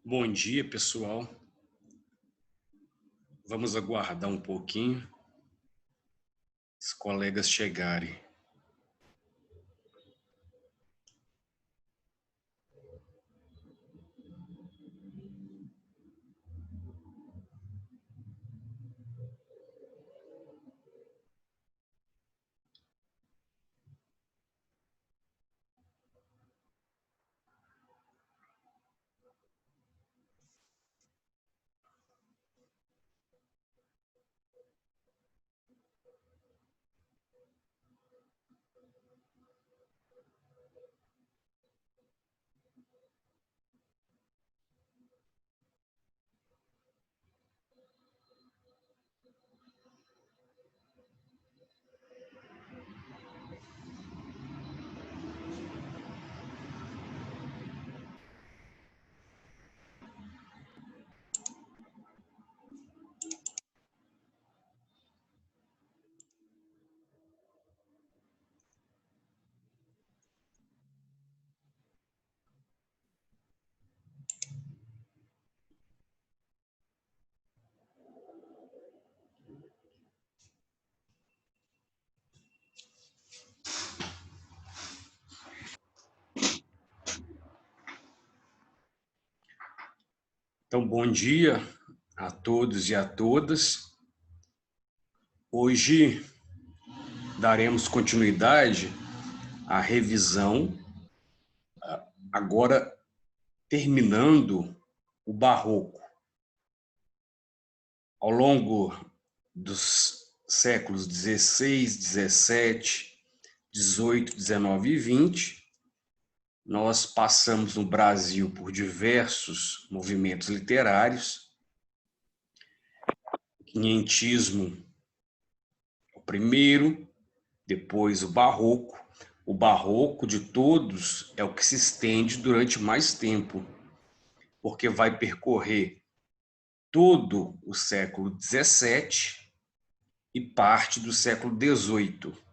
Bom dia, pessoal. Vamos aguardar um pouquinho os colegas chegarem. Então, bom dia a todos e a todas. Hoje daremos continuidade à revisão, agora terminando o Barroco. Ao longo dos séculos XVI, XVII, XVIII, XIX e XX, nós passamos no Brasil por diversos movimentos literários. O quinhentismo, o primeiro, depois o Barroco. O Barroco de todos é o que se estende durante mais tempo, porque vai percorrer todo o século XVII e parte do século XVIII.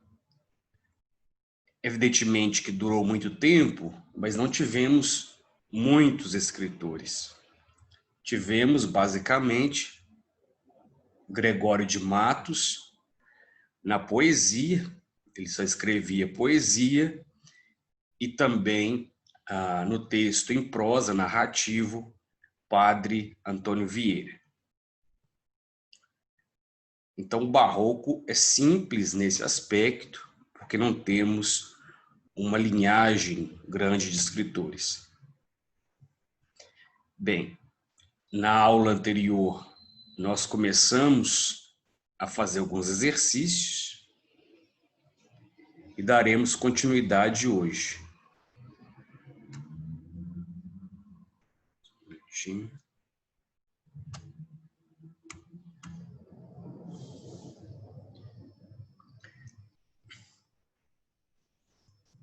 Evidentemente que durou muito tempo, mas não tivemos muitos escritores. Tivemos, basicamente, Gregório de Matos na poesia, ele só escrevia poesia, e também no texto em prosa, narrativo, Padre Antônio Vieira. Então, o Barroco é simples nesse aspecto, porque não temos uma linhagem grande de escritores. Bem, na aula anterior, nós começamos a fazer alguns exercícios e daremos continuidade hoje.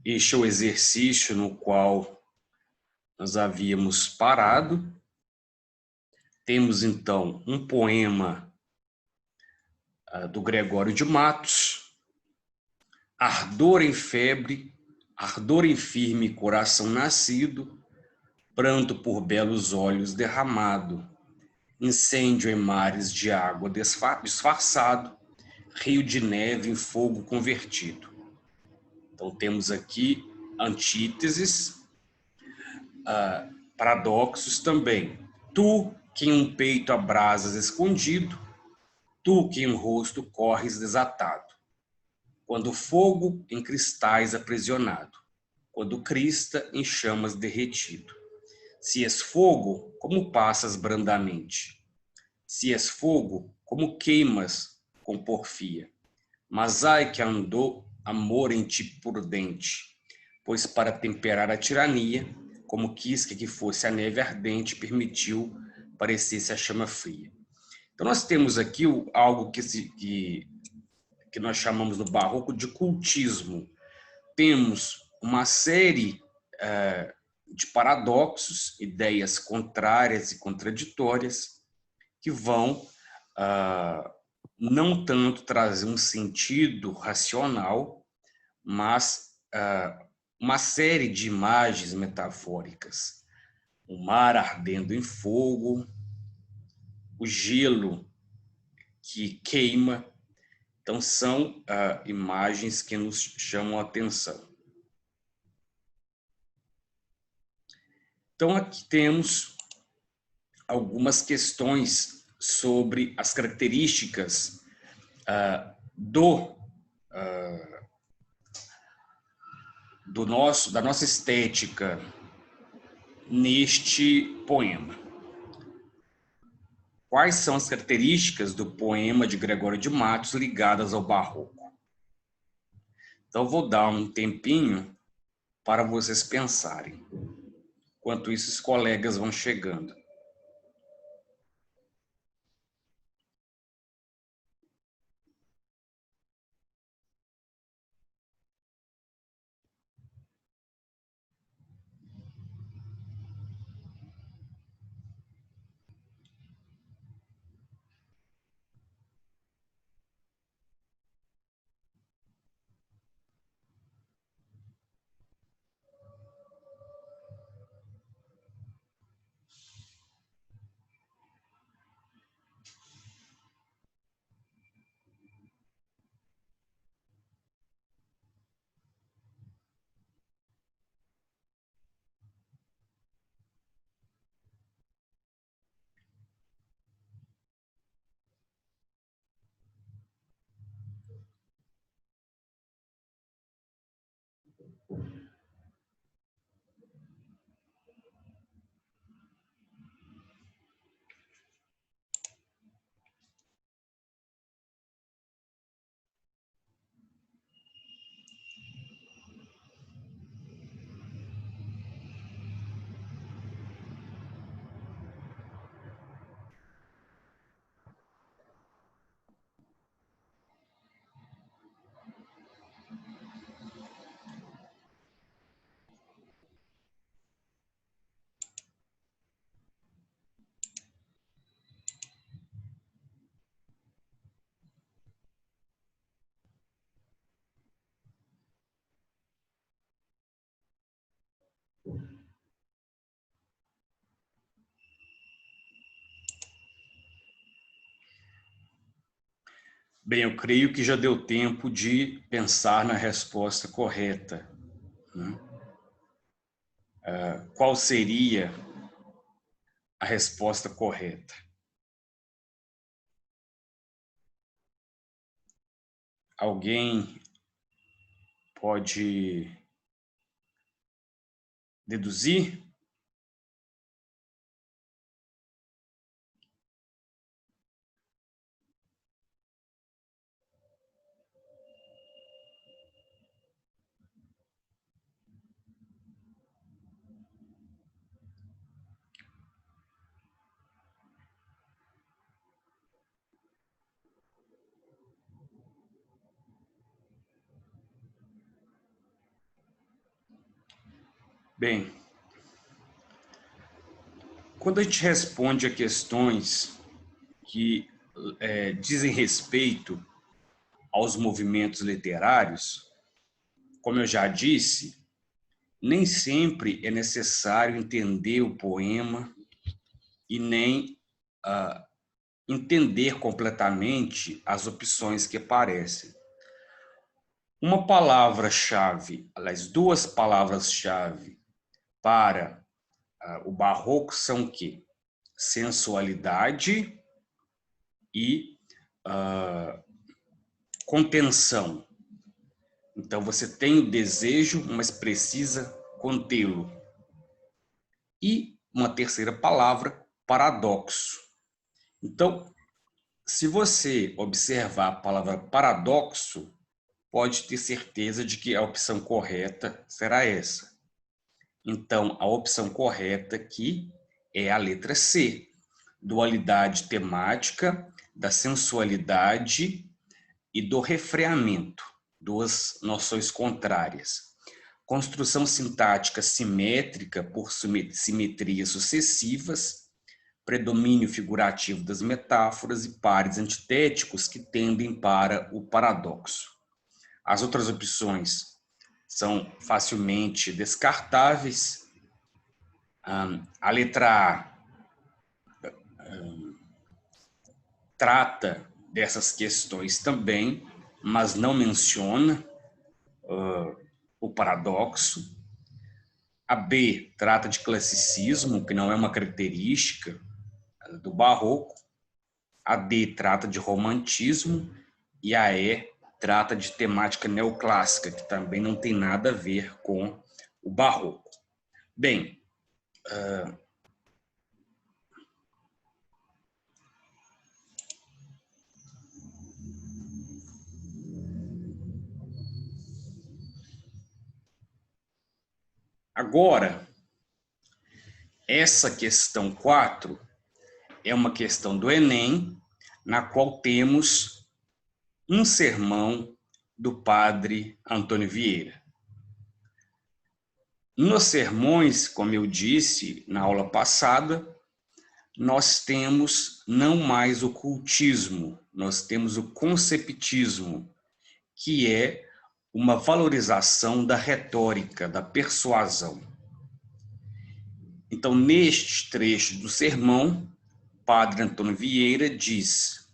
Este é o exercício no qual nós havíamos parado. Temos, então, um poema do Gregório de Matos, ardor em febre, ardor em firme coração nascido, pranto por belos olhos derramado, incêndio em mares de água disfarçado, rio de neve em fogo convertido. Então temos aqui antíteses, paradoxos também. Tu que em um peito abrasas escondido, tu que em um rosto corres desatado. Quando fogo em cristais aprisionado, quando crista em chamas derretido. Se és fogo, como passas brandamente? Se és fogo, como queimas com porfia? Mas ai que andou amor em ti prudente, pois para temperar a tirania, como quis que fosse a neve ardente, permitiu parecesse a chama fria. Então nós temos aqui algo que nós chamamos no Barroco de cultismo. Temos uma série de paradoxos, ideias contrárias e contraditórias, que vão não tanto trazer um sentido racional, mas uma série de imagens metafóricas, o mar ardendo em fogo, o gelo que queima. Então, são imagens que nos chamam a atenção. Então, aqui temos algumas questões sobre as características da nossa estética neste poema. Quais são as características do poema de Gregório de Matos ligadas ao barroco? Então, vou dar um tempinho para vocês pensarem. Enquanto isso, os colegas vão chegando. Bem, eu creio que já deu tempo de pensar na resposta correta, né? Qual seria a resposta correta? Alguém pode deduzir? Bem, quando a gente responde a questões que dizem respeito aos movimentos literários, como eu já disse, nem sempre é necessário entender o poema e nem entender completamente as opções que aparecem. Uma palavra-chave, aliás, duas palavras-chave para o barroco são o quê? Sensualidade e contenção. Então, você tem o desejo, mas precisa contê-lo. E uma terceira palavra, paradoxo. Então, se você observar a palavra paradoxo, pode ter certeza de que a opção correta será essa. Então, a opção correta aqui é a letra C, dualidade temática da sensualidade e do refreamento, duas noções contrárias. Construção sintática simétrica por simetrias sucessivas, predomínio figurativo das metáforas e pares antitéticos que tendem para o paradoxo. As outras opções são facilmente descartáveis A letra A trata dessas questões também, mas não menciona o paradoxo. A B trata de classicismo, que não é uma característica do barroco. A D trata de romantismo e a E trata de temática neoclássica, que também não tem nada a ver com o barroco. Bem, agora, essa questão 4 é uma questão do Enem, na qual temos um sermão do padre Antônio Vieira. Nos sermões, como eu disse na aula passada, nós temos não mais o cultismo, nós temos o conceptismo, que é uma valorização da retórica, da persuasão. Então, neste trecho do sermão, Padre Antônio Vieira diz: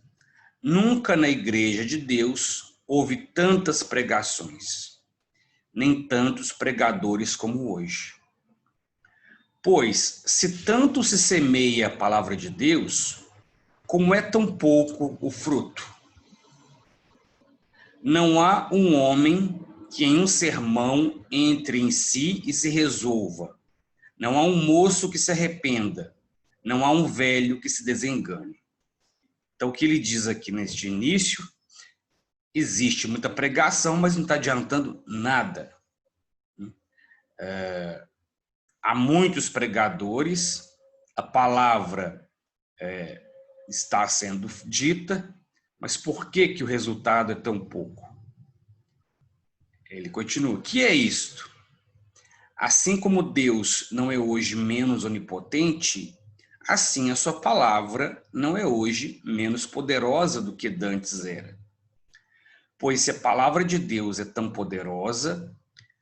nunca na Igreja de Deus houve tantas pregações, nem tantos pregadores como hoje. Pois, se tanto se semeia a palavra de Deus, como é tão pouco o fruto? Não há um homem que em um sermão entre em si e se resolva. Não há um moço que se arrependa. Não há um velho que se desengane. Então, o que ele diz aqui neste início, existe muita pregação, mas não está adiantando nada. Há muitos pregadores, a palavra está sendo dita, mas por que que o resultado é tão pouco? Ele continua: que é isto? Assim como Deus não é hoje menos onipotente, assim a sua palavra não é hoje menos poderosa do que dantes era. Pois se a palavra de Deus é tão poderosa,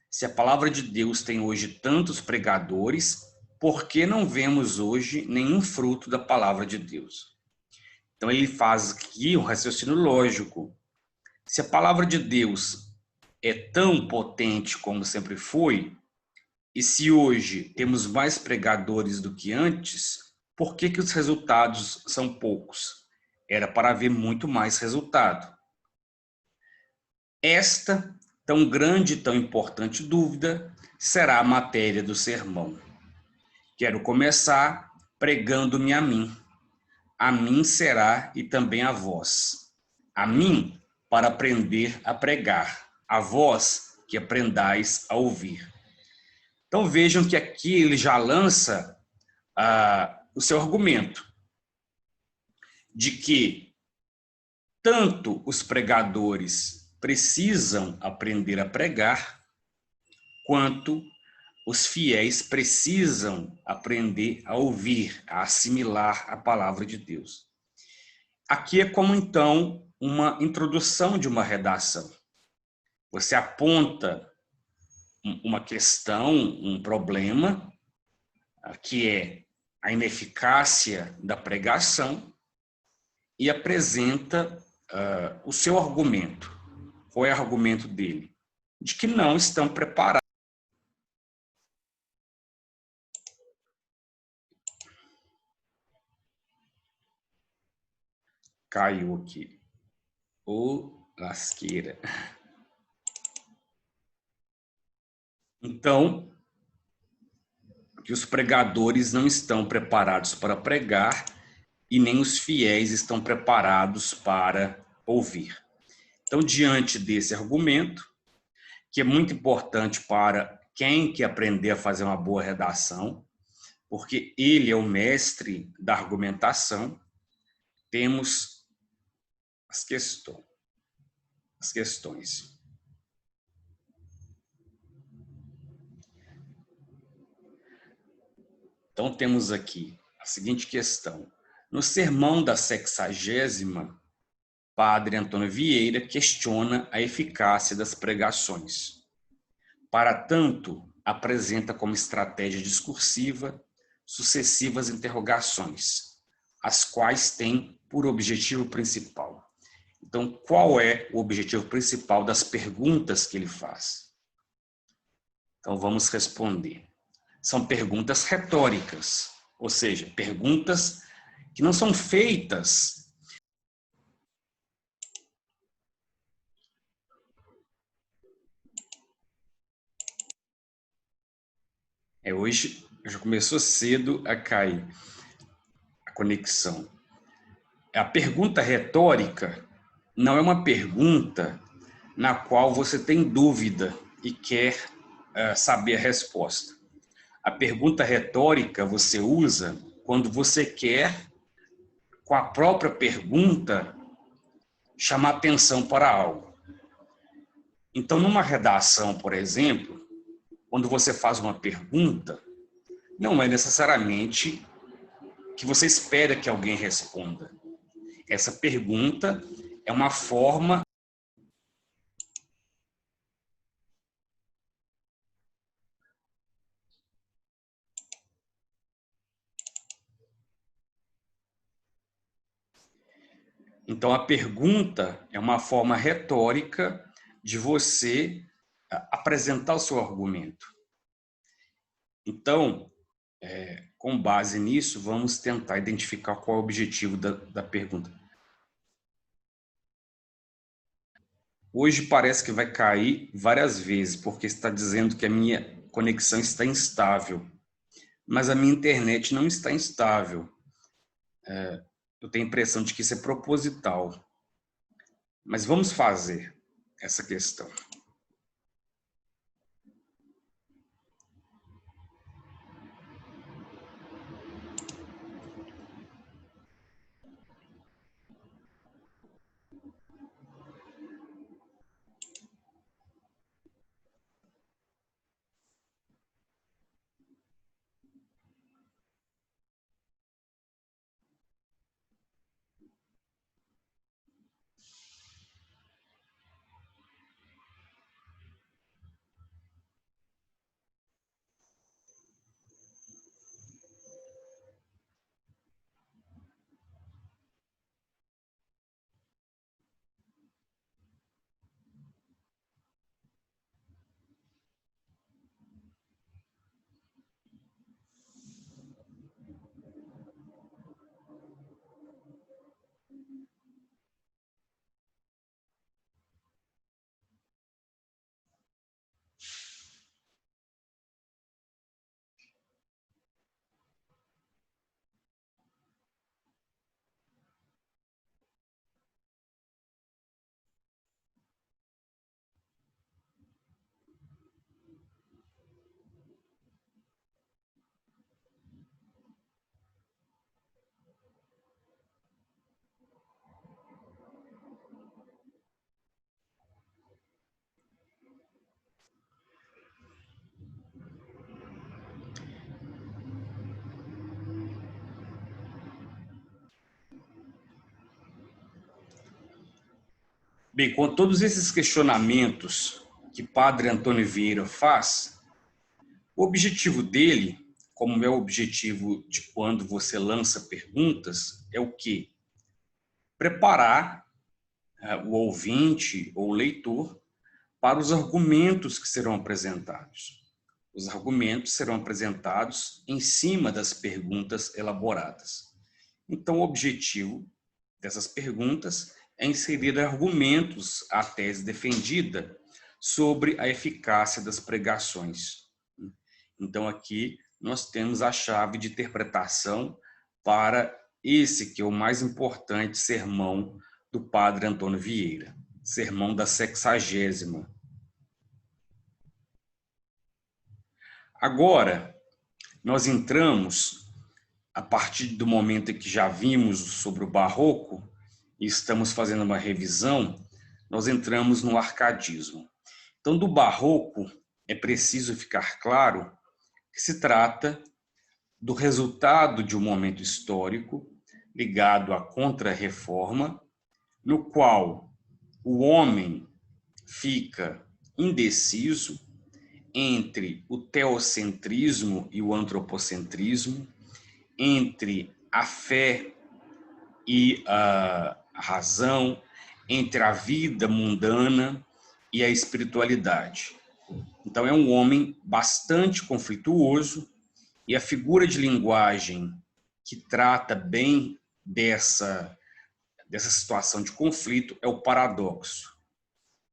se a palavra de Deus tem hoje tantos pregadores, por que não vemos hoje nenhum fruto da palavra de Deus? Então ele faz aqui um raciocínio lógico. Se a palavra de Deus é tão potente como sempre foi, e se hoje temos mais pregadores do que antes, por que que os resultados são poucos? Era para haver muito mais resultado. Esta tão grande e tão importante dúvida será a matéria do sermão. Quero começar pregando-me a mim. A mim será e também a vós. A mim, para aprender a pregar. A vós, que aprendais a ouvir. Então vejam que aqui ele já lança o seu argumento de que tanto os pregadores precisam aprender a pregar, quanto os fiéis precisam aprender a ouvir, a assimilar a palavra de Deus. Aqui é como, então, uma introdução de uma redação. Você aponta uma questão, um problema, que é a ineficácia da pregação, e apresenta o seu argumento. Qual é o argumento dele? De que não estão preparados. Caiu aqui. Ô, lasqueira. Então, que os pregadores não estão preparados para pregar e nem os fiéis estão preparados para ouvir. Então, diante desse argumento, que é muito importante para quem quer aprender a fazer uma boa redação, porque ele é o mestre da argumentação, temos as questões. Então, temos aqui a seguinte questão. No sermão da 60ª, Padre Antônio Vieira questiona a eficácia das pregações. Para tanto, apresenta como estratégia discursiva sucessivas interrogações, as quais têm por objetivo principal. Então, qual é o objetivo principal das perguntas que ele faz? Então, vamos responder. São perguntas retóricas, ou seja, perguntas que não são feitas hoje já começou cedo a cair a conexão. A pergunta retórica não é uma pergunta na qual você tem dúvida e quer saber a resposta. A pergunta retórica você usa quando você quer, com a própria pergunta, chamar atenção para algo. Então, numa redação, por exemplo, quando você faz uma pergunta, não é necessariamente que você espera que alguém responda. Essa pergunta é uma forma Então, a pergunta é uma forma retórica de você apresentar o seu argumento. Então, com base nisso, vamos tentar identificar qual é o objetivo da pergunta. Hoje parece que vai cair várias vezes, porque está dizendo que a minha conexão está instável. Mas a minha internet não está instável. Eu tenho a impressão de que isso é proposital. Mas vamos fazer essa questão. Bem, com todos esses questionamentos que Padre Antônio Vieira faz, o objetivo dele, como é o objetivo de quando você lança perguntas, é o quê? Preparar o ouvinte ou o leitor para os argumentos que serão apresentados. Os argumentos serão apresentados em cima das perguntas elaboradas. Então, o objetivo dessas perguntas é inserir argumentos à tese defendida sobre a eficácia das pregações. Então, aqui nós temos a chave de interpretação para esse que é o mais importante sermão do Padre Antônio Vieira, sermão da 60ª. Agora, nós entramos, a partir do momento em que já vimos sobre o Barroco, e estamos fazendo uma revisão, nós entramos no arcadismo. Então, do Barroco, é preciso ficar claro que se trata do resultado de um momento histórico ligado à Contra-Reforma, no qual o homem fica indeciso entre o teocentrismo e o antropocentrismo, entre a fé e a razão, entre a vida mundana e a espiritualidade. Então, é um homem bastante conflituoso, e a figura de linguagem que trata bem dessa situação de conflito é o paradoxo.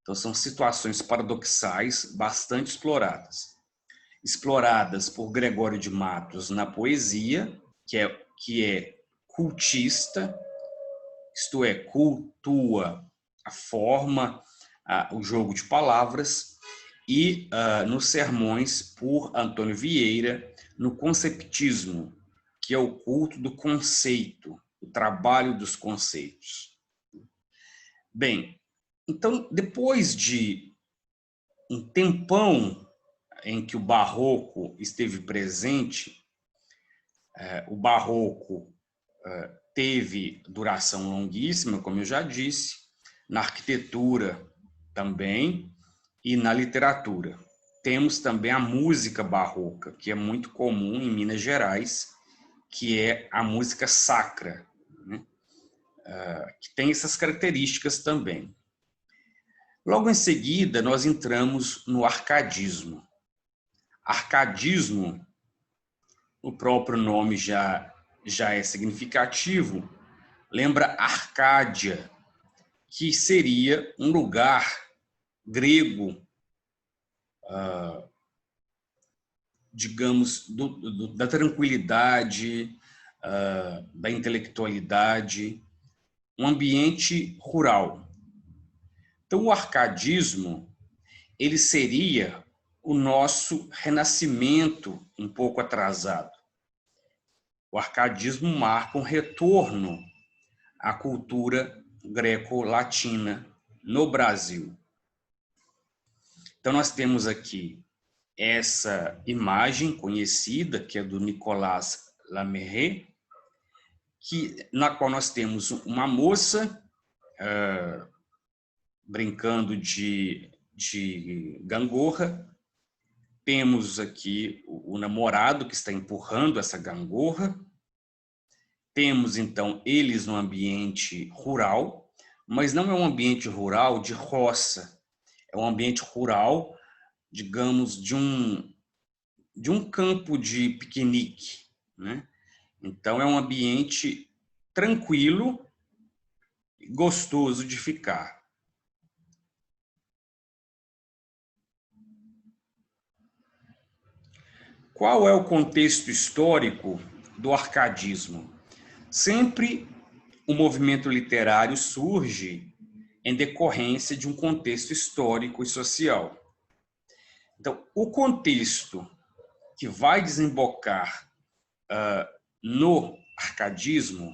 Então, são situações paradoxais bastante exploradas. Exploradas por Gregório de Matos na poesia, que é cultista, isto é, cultua a forma, o jogo de palavras, e nos sermões por Antônio Vieira, no conceptismo, que é o culto do conceito, o trabalho dos conceitos. Bem, então, depois de um tempão em que o barroco esteve presente, o barroco teve duração longuíssima, como eu já disse, na arquitetura também e na literatura. Temos também a música barroca, que é muito comum em Minas Gerais, que é a música sacra, né? Que tem essas características também. Logo em seguida, nós entramos no arcadismo. Arcadismo, o próprio nome já é significativo, lembra Arcádia, que seria um lugar grego, digamos, da tranquilidade, da intelectualidade, um ambiente rural. Então, o arcadismo, ele seria o nosso renascimento um pouco atrasado. O arcadismo marca um retorno à cultura greco-latina no Brasil. Então, nós temos aqui essa imagem conhecida, que é do Nicolas Lameuré, na qual nós temos uma moça brincando de gangorra. Temos aqui o namorado que está empurrando essa gangorra. Temos, então, eles no ambiente rural, mas não é um ambiente rural de roça. É um ambiente rural, digamos, de um campo de piquenique, né? Então, é um ambiente tranquilo e gostoso de ficar. Qual é o contexto histórico do arcadismo? Sempre o movimento literário surge em decorrência de um contexto histórico e social. Então, o contexto que vai desembocar no arcadismo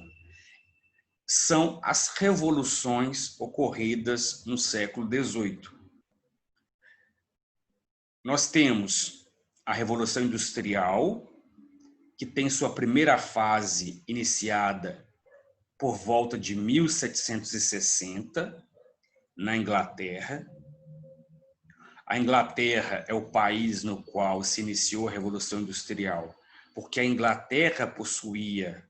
são as revoluções ocorridas no século XVIII. Nós temos a Revolução Industrial, que tem sua primeira fase iniciada por volta de 1760, na Inglaterra. A Inglaterra é o país no qual se iniciou a Revolução Industrial, porque a Inglaterra possuía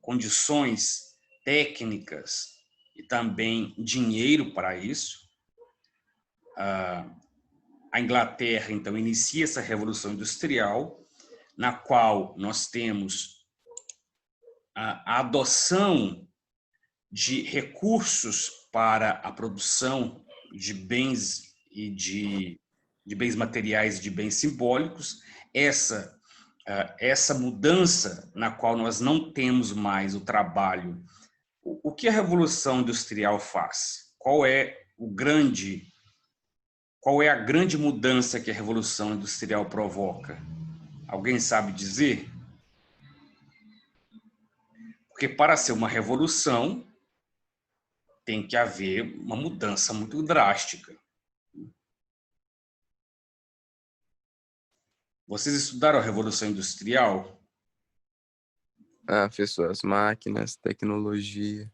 condições técnicas e também dinheiro para isso. A Inglaterra, então, inicia essa Revolução Industrial, na qual nós temos a adoção de recursos para a produção de bens e de bens materiais e de bens simbólicos. Essa mudança na qual nós não temos mais o trabalho. O que a Revolução Industrial faz? Qual é a grande mudança que a Revolução Industrial provoca? Alguém sabe dizer? Porque para ser uma revolução, tem que haver uma mudança muito drástica. Vocês estudaram a Revolução Industrial? Professor, as máquinas, tecnologia.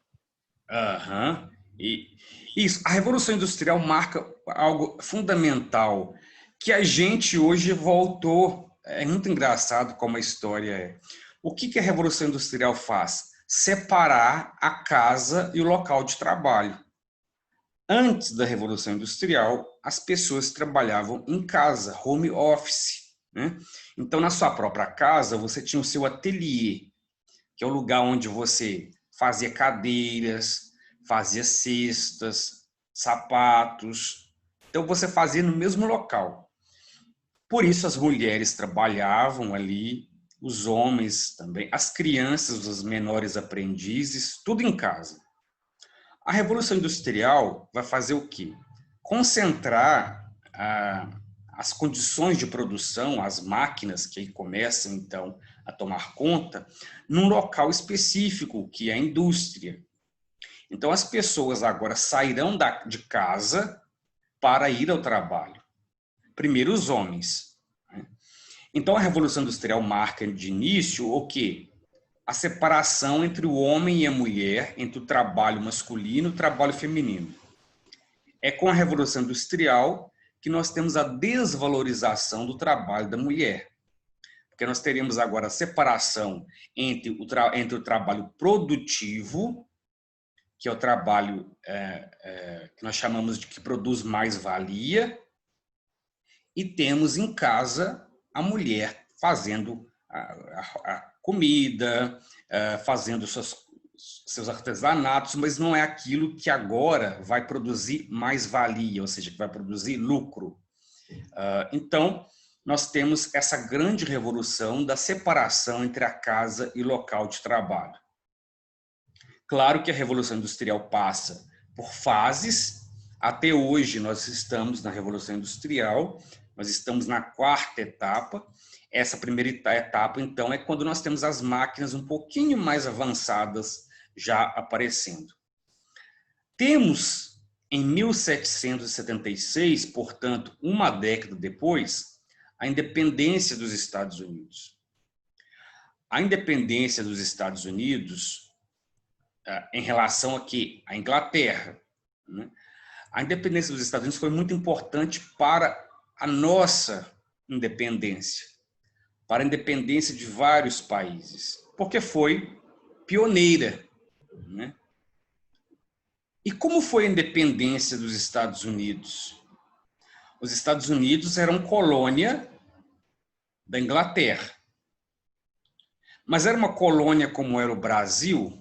E isso, a Revolução Industrial marca algo fundamental, que a gente hoje voltou. É muito engraçado como a história é. O que a Revolução Industrial faz? Separar a casa e o local de trabalho. Antes da Revolução Industrial, as pessoas trabalhavam em casa, home office, né? Então, na sua própria casa, você tinha o seu ateliê, que é o lugar onde você fazia cadeiras, fazia cestas, sapatos. Então, você fazia no mesmo local. Por isso, as mulheres trabalhavam ali, os homens também, as crianças, os menores aprendizes, tudo em casa. A Revolução Industrial vai fazer o quê? Concentrar as condições de produção, as máquinas que aí começam, então, a tomar conta, num local específico, que é a indústria. Então, as pessoas agora sairão de casa para ir ao trabalho. Primeiro, os homens. Então, a Revolução Industrial marca de início o quê? A separação entre o homem e a mulher, entre o trabalho masculino e o trabalho feminino. É com a Revolução Industrial que nós temos a desvalorização do trabalho da mulher. Porque nós teríamos agora a separação entre o trabalho produtivo, que é o trabalho que nós chamamos de que produz mais valia, e temos em casa a mulher fazendo a comida, fazendo seus artesanatos, mas não é aquilo que agora vai produzir mais valia, ou seja, que vai produzir lucro. Então, nós temos essa grande revolução da separação entre a casa e o local de trabalho. Claro que a Revolução Industrial passa por fases. Até hoje nós estamos na Revolução Industrial, nós estamos na quarta etapa. Essa primeira etapa, então, é quando nós temos as máquinas um pouquinho mais avançadas já aparecendo. Temos, em 1776, portanto, uma década depois, a independência dos Estados Unidos. A independência dos Estados Unidos, em relação aqui à Inglaterra, né? A independência dos Estados Unidos foi muito importante para a nossa independência, para a independência de vários países, porque foi pioneira, né? E como foi a independência dos Estados Unidos? Os Estados Unidos eram colônia da Inglaterra. Mas era uma colônia como era o Brasil?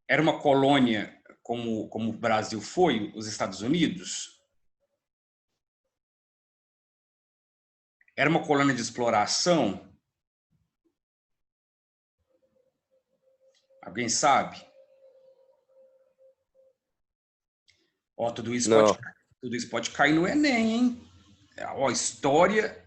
Era uma colônia como o Brasil foi, os Estados Unidos? Era uma colônia de exploração? Alguém sabe? Ó, tudo isso pode cair no Enem, hein? Ó, história.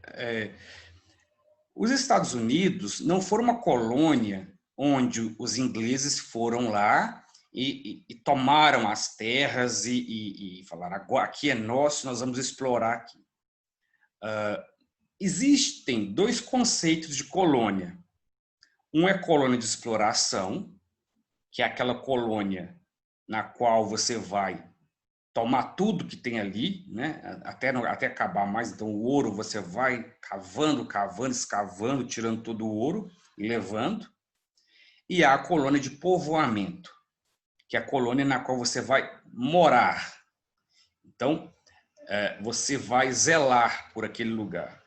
Os Estados Unidos não foram uma colônia onde os ingleses foram lá e tomaram as terras e falaram: agora aqui é nosso, nós vamos explorar aqui. Existem dois conceitos de colônia. Um é colônia de exploração, que é aquela colônia na qual você vai tomar tudo que tem ali, né? até acabar mais. Então, o ouro você vai cavando, escavando, tirando todo o ouro e levando. E há a colônia de povoamento, que é a colônia na qual você vai morar. Então, você vai zelar por aquele lugar.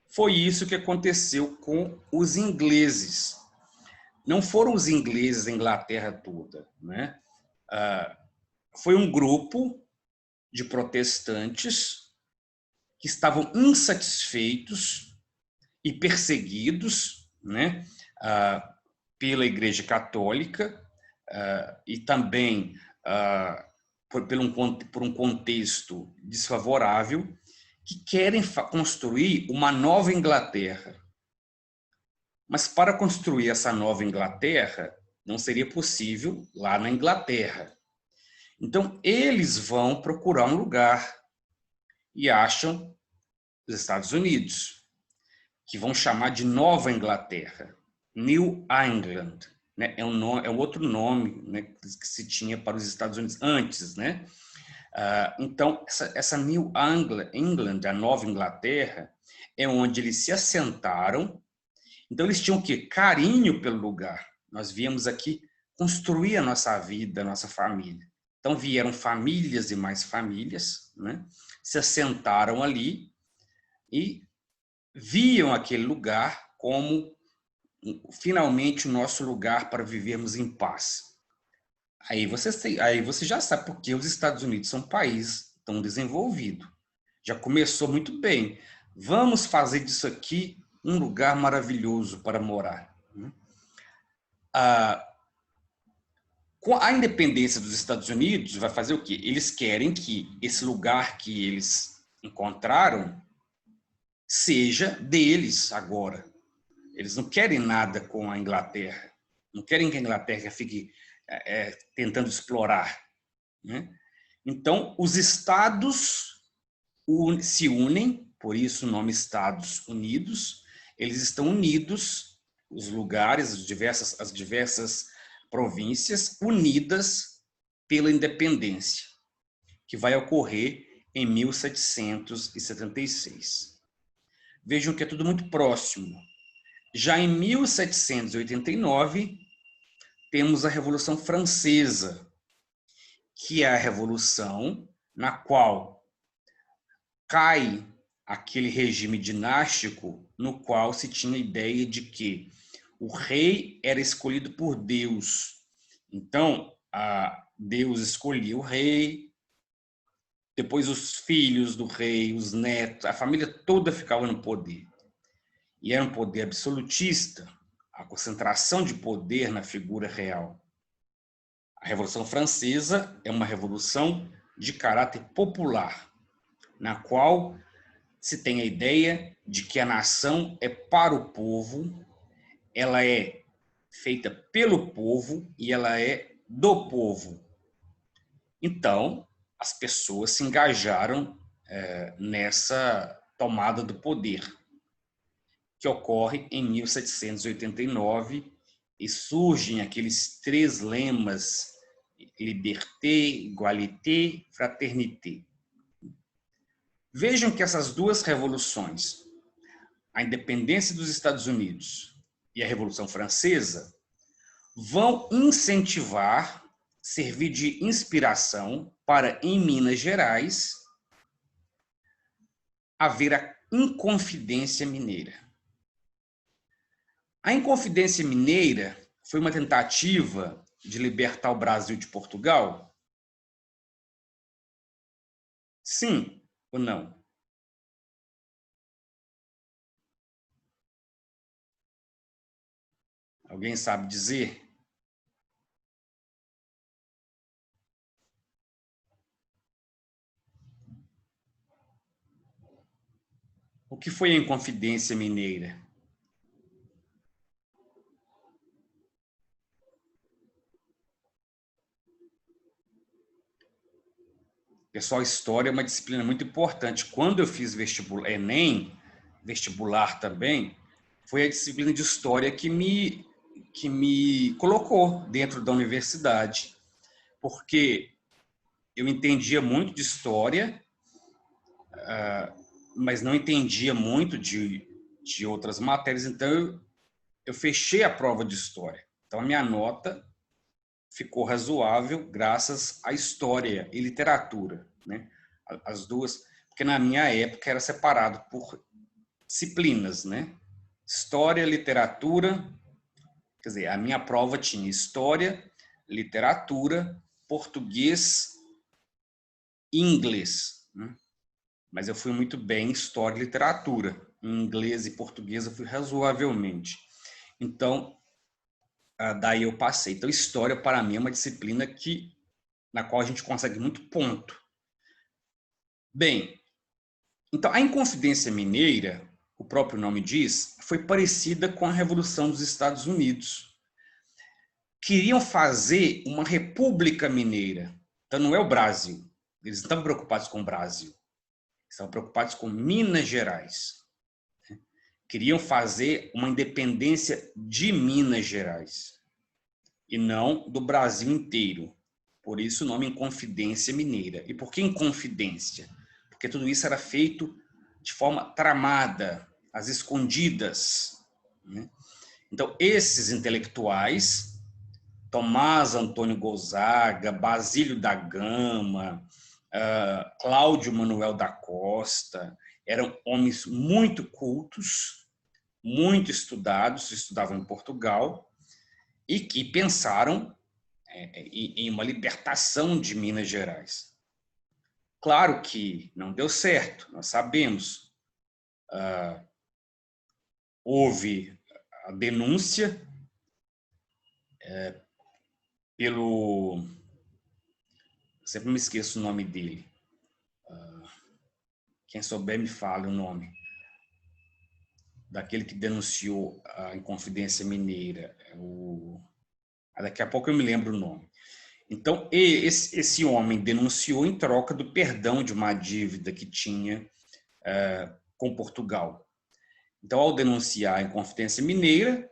Foi isso que aconteceu com os ingleses. Não foram os ingleses, a Inglaterra toda, né? Foi um grupo de protestantes que estavam insatisfeitos e perseguidos, né, pela Igreja Católica e também por um contexto desfavorável, que querem construir uma nova Inglaterra. Mas para construir essa nova Inglaterra, não seria possível lá na Inglaterra. Então, eles vão procurar um lugar e acham os Estados Unidos, que vão chamar de Nova Inglaterra, New England, né? É um outro nome, né, que se tinha para os Estados Unidos antes, né? Então, essa New England, a Nova Inglaterra, é onde eles se assentaram. Então, eles tinham o quê? Carinho pelo lugar. Nós viemos aqui construir a nossa vida, a nossa família. Então, vieram famílias e mais famílias, né? Se assentaram ali e viam aquele lugar como finalmente o nosso lugar para vivermos em paz. Aí você já sabe por que os Estados Unidos são um país tão desenvolvido. Já começou muito bem. Vamos fazer disso aqui um lugar maravilhoso para morar. Com a independência dos Estados Unidos, vai fazer o quê? Eles querem que esse lugar que eles encontraram seja deles agora. Eles não querem nada com a Inglaterra. Não querem que a Inglaterra fique tentando explorar, né? Então, os estados se unem, por isso o nome Estados Unidos. Eles estão unidos, os lugares, as diversas províncias, unidas pela independência, que vai ocorrer em 1776. Vejam que é tudo muito próximo. Já em 1789, temos a Revolução Francesa, que é a revolução na qual cai aquele regime dinástico no qual se tinha a ideia de que o rei era escolhido por Deus. Então, Deus escolhia o rei, depois os filhos do rei, os netos, a família toda ficava no poder. E era um poder absolutista, a concentração de poder na figura real. A Revolução Francesa é uma revolução de caráter popular, na qual se tem a ideia de que a nação é para o povo, ela é feita pelo povo e ela é do povo. Então, as pessoas se engajaram nessa tomada do poder, que ocorre em 1789, e surgem aqueles 3 lemas: liberté, égalité, fraternité. Vejam que essas 2 revoluções, a independência dos Estados Unidos e a Revolução Francesa, vão incentivar, servir de inspiração para, em Minas Gerais, haver a Inconfidência Mineira. A Inconfidência Mineira foi uma tentativa de libertar o Brasil de Portugal? Sim ou não? Alguém sabe dizer? O que foi a Inconfidência Mineira? Pessoal, história é uma disciplina muito importante. Quando eu fiz vestibular, Enem, vestibular também, foi a disciplina de história que me colocou dentro da universidade, porque eu entendia muito de história, mas não entendia muito de outras matérias, então eu fechei a prova de história. Então, a minha nota ficou razoável graças à história e literatura, né? As duas, porque na minha época era separado por disciplinas, né? História, literatura, quer dizer, a minha prova tinha história, literatura, português e inglês, né? Mas eu fui muito bem em história e literatura. Em inglês e português eu fui razoavelmente. Então, daí eu passei. Então, história para mim é uma disciplina na qual a gente consegue muito ponto. Bem, então a Inconfidência Mineira, o próprio nome diz, foi parecida com a Revolução dos Estados Unidos. Queriam fazer uma república mineira. Então não é o Brasil. Eles não estavam preocupados com o Brasil. Estavam preocupados com Minas Gerais. Queriam fazer uma independência de Minas Gerais e não do Brasil inteiro. Por isso o nome Inconfidência Mineira. E por que Inconfidência? Porque tudo isso era feito de forma tramada, às escondidas, né? Então, esses intelectuais, Tomás Antônio Gonzaga, Basílio da Gama, Cláudio Manuel da Costa, eram homens muito cultos, muito estudados, estudavam em Portugal, e que pensaram em uma libertação de Minas Gerais. Claro que não deu certo, nós sabemos. Houve a denúncia pelo... Sempre me esqueço o nome dele. Quem souber me fale o nome. Daquele que denunciou a Inconfidência Mineira. Daqui a pouco eu me lembro o nome. Então, esse homem denunciou em troca do perdão de uma dívida que tinha com Portugal. Então, ao denunciar a Inconfidência Mineira,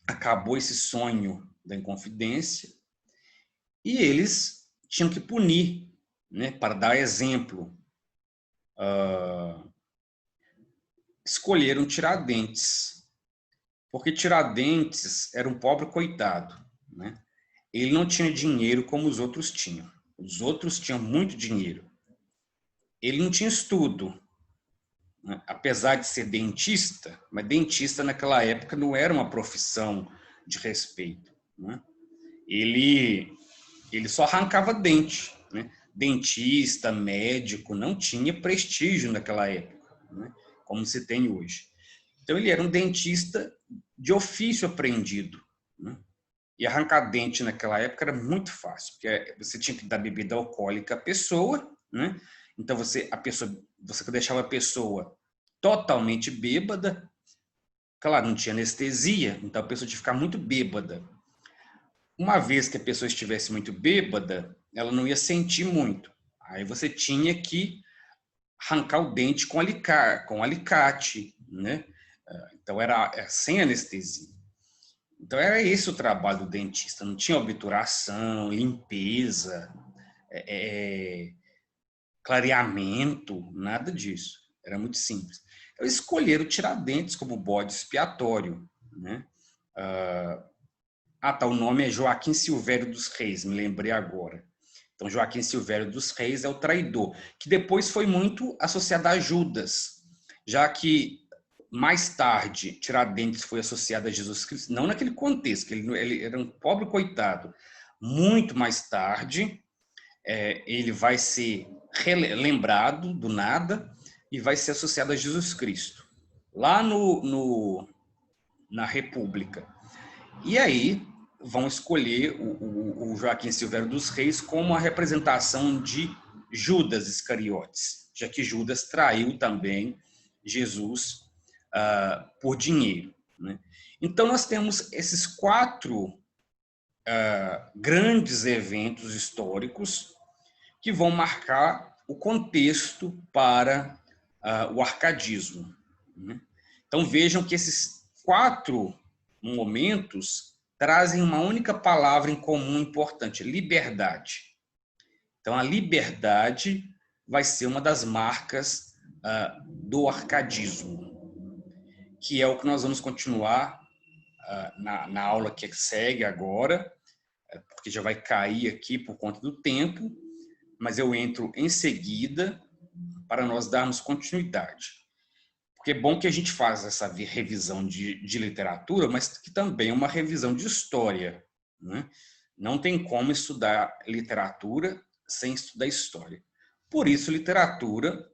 acabou esse sonho da Inconfidência e eles tinham que punir, né, para dar exemplo. Escolheram Tiradentes, porque Tiradentes era um pobre coitado, né? Ele não tinha dinheiro como os outros tinham. Os outros tinham muito dinheiro. Ele não tinha estudo, né? Apesar de ser dentista, mas dentista naquela época não era uma profissão de respeito, né? Ele só arrancava dente, né? Dentista, médico, não tinha prestígio naquela época, né? Como se tem hoje. Então ele era um dentista de ofício aprendido, né? E arrancar dente naquela época era muito fácil, porque você tinha que dar bebida alcoólica à pessoa, né? Então você deixava a pessoa totalmente bêbada. Claro, não tinha anestesia, então a pessoa tinha que ficar muito bêbada. Uma vez que a pessoa estivesse muito bêbada, ela não ia sentir muito. Aí você tinha que arrancar o dente com alicate, né? Então era sem anestesia. Então era esse o trabalho do dentista. Não tinha obturação, limpeza, clareamento, nada disso. Era muito simples. Então escolheram Tiradentes como bode expiatório, né? O nome é Joaquim Silvério dos Reis, me lembrei agora. Então, Joaquim Silvério dos Reis é o traidor, que depois foi muito associado a Judas, já que mais tarde Tiradentes foi associado a Jesus Cristo, não naquele contexto, que ele era um pobre coitado. Muito mais tarde, ele vai ser lembrado do nada e vai ser associado a Jesus Cristo, lá na República. E aí vão escolher o Joaquim Silvério dos Reis como a representação de Judas Iscariotes, já que Judas traiu também Jesus por dinheiro, né? Então nós temos esses 4 grandes eventos históricos que vão marcar o contexto para o arcadismo, né? Então vejam que esses 4 momentos trazem uma única palavra em comum importante: liberdade. Então, a liberdade vai ser uma das marcas do arcadismo, que é o que nós vamos continuar na aula que segue agora, porque já vai cair aqui por conta do tempo, mas eu entro em seguida para nós darmos continuidade. Porque é bom que a gente faz essa revisão de literatura, mas que também é uma revisão de história, né? Não tem como estudar literatura sem estudar história. Por isso, literatura